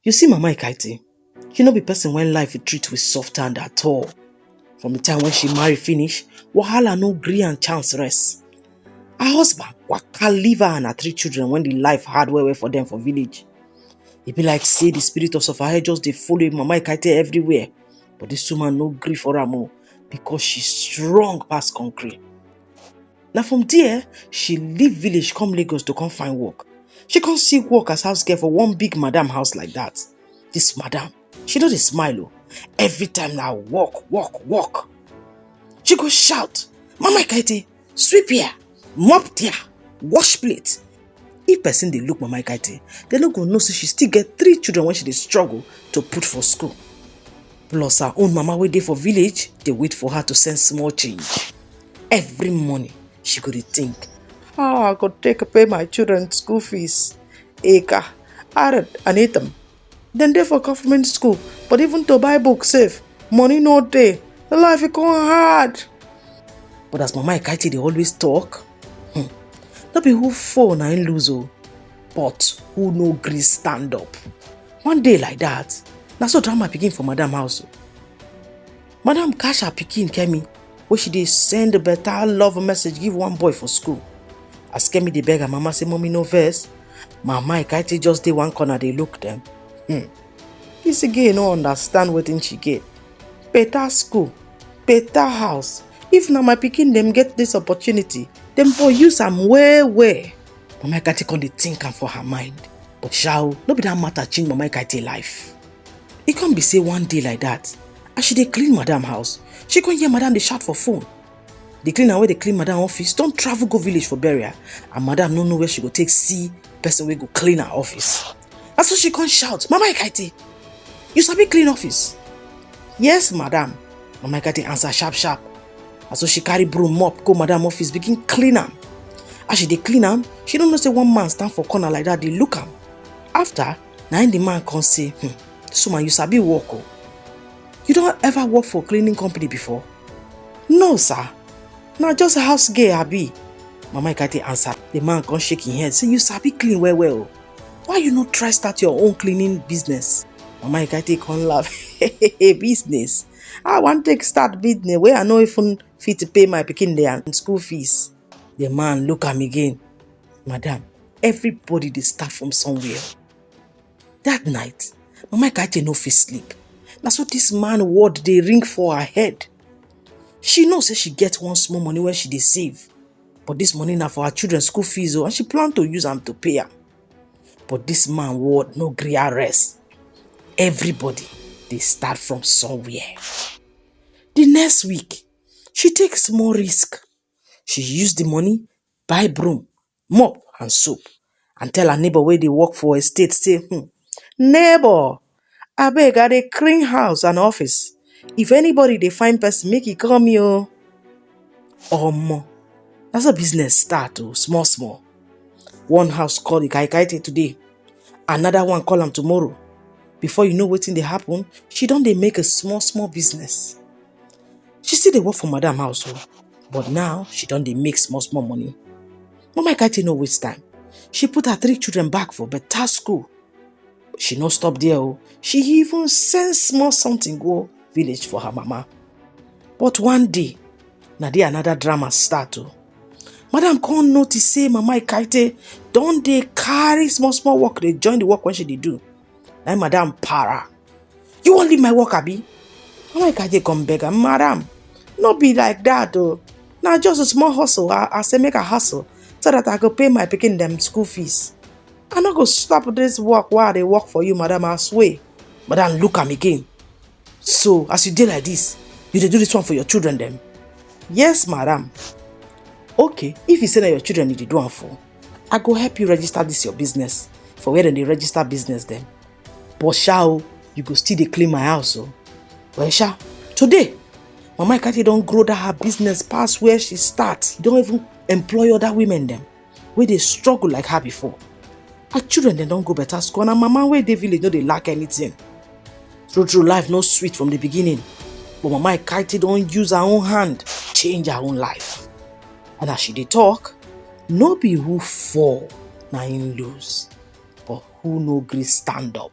You see Mama Ekaete, she no be person when life will treat with soft hand at all. From the time when she marry finish, wahala no gree and chance rest. Her husband waka leave her and her 3 children when the life hard well for them for village. E be like say the spirit of Suffer just dey follow Mama Ekaete everywhere. But this woman no gree for am o, because she strong pass concrete. Now from there, she leave village come Lagos to come find work. She come seek work as house girl for one big madam house like that. This madam, she no dey smile o. Every time na work. She go shout, Mama Ekaete, sweep here, mop there, wash plate. If person dey look Mama Ekaete, they no go know say she still get 3 children when she dey struggle to put for school. Plus her own mama wey dey for village, dey wait for her to send small change. Every morning, she go dey think, how I go take pay my children school fees? Eka, Arad and Etam. Dem dey for government school, but even to buy book safe, money no dey. The life is going hard. But as Mama Ekaete dey always talk, no be who fall na im lose o, but who no gree stand up. One day like that, na so drama pikin for madam house o. Madam catch her pikin Kemi, wey she dey send better love message give one boy for school. As Kemi dey beg her mama say mommy no vex, Mama Ekaete just dey one corner dey look them. This girl no understand wetin she get. Better school, better house. If na my pikin dem get this opportunity, dem for use am well. Mama Ekaete come dey think am for her mind. But shao, no be that matter change Mama Ekaete life. E come be say one day like that, as she dey clean madam house, she come hear madam dey shout for phone. The cleaner wey dey clean madam office don travel go village for burial, and madam no know where she go take see person wey go clean her office. And so she come shout, Mama Ekaete, you sabi clean office? Yes, madam. Mama Ekaete answer sharp. And so she carry broom mop go madam office begin clean am. As she dey clean am, she don't know say one man stand for corner like that dey look am. After, na the man come say, this woman you sabi work o. You don't ever work for cleaning company before? No, sir. Na just a house girl abi. Mama Ekaete answer. The man come shake his head say you sabi clean well. Why you not try start your own cleaning business? Mama Ekaete come laugh. Business? I want to start business where I no even fit to pay my pikin their school fees. The man look at me again. Madam, everybody dey start from somewhere. That night, Mama Ekaete no fit sleep. Na so this man word dey ring for her head. She know say she get one small money when she dey save. But this money na for her children school fees and she plan to use am to pay am. But this man word no gree her rest. Everybody dey start from somewhere. The next week, she take small risk. She use the money, buy broom, mop and soap, and tell her neighbor wey dey work for estate say, neighbor, abeg I dey clean house and office. If anybody dey find person, make e call me o. Omo, that's a business start o, small. One house call Ekaete today, another one call am tomorrow. Before you know wetin dey happen, she don dey make a small business. She still dey work for madam house o, but now she don dey make small money. Mama Ekaete no waste time. She put her 3 children back for better school. She no stop there o. She even send small something go village for her mama. But one day, na there another drama start o. Madam come notice say Mama Ekaete don dey carry small work dey join the work when she dey do. Na madam para. You wan leave my work abi? Mama Ekaete come beg her, madam, no be like that o. Na just a small hustle. I say make a hustle so that I go pay my pikin them school fees. I no go stop this work while I dey work for you, madam, I swear. Madam look am again. So as you dey like this, you dey do this one for your children them? Yes, madam. Okay, if you say that your children need to do am for, I go help you register this your business for where they register business them. But sha, you go still dey clean my house o. Well sha, today, Mama Ekaete don grow that her business past where she start. Don't even employ other women them, where they struggle like her before. Her children dem don go better school and her mama wey dey village no dey lack anything. True life no sweet from the beginning. But Mama Ekaete don use her own hand change her own life. And as she dey talk, no be who fall na im lose, but who no gree stand up.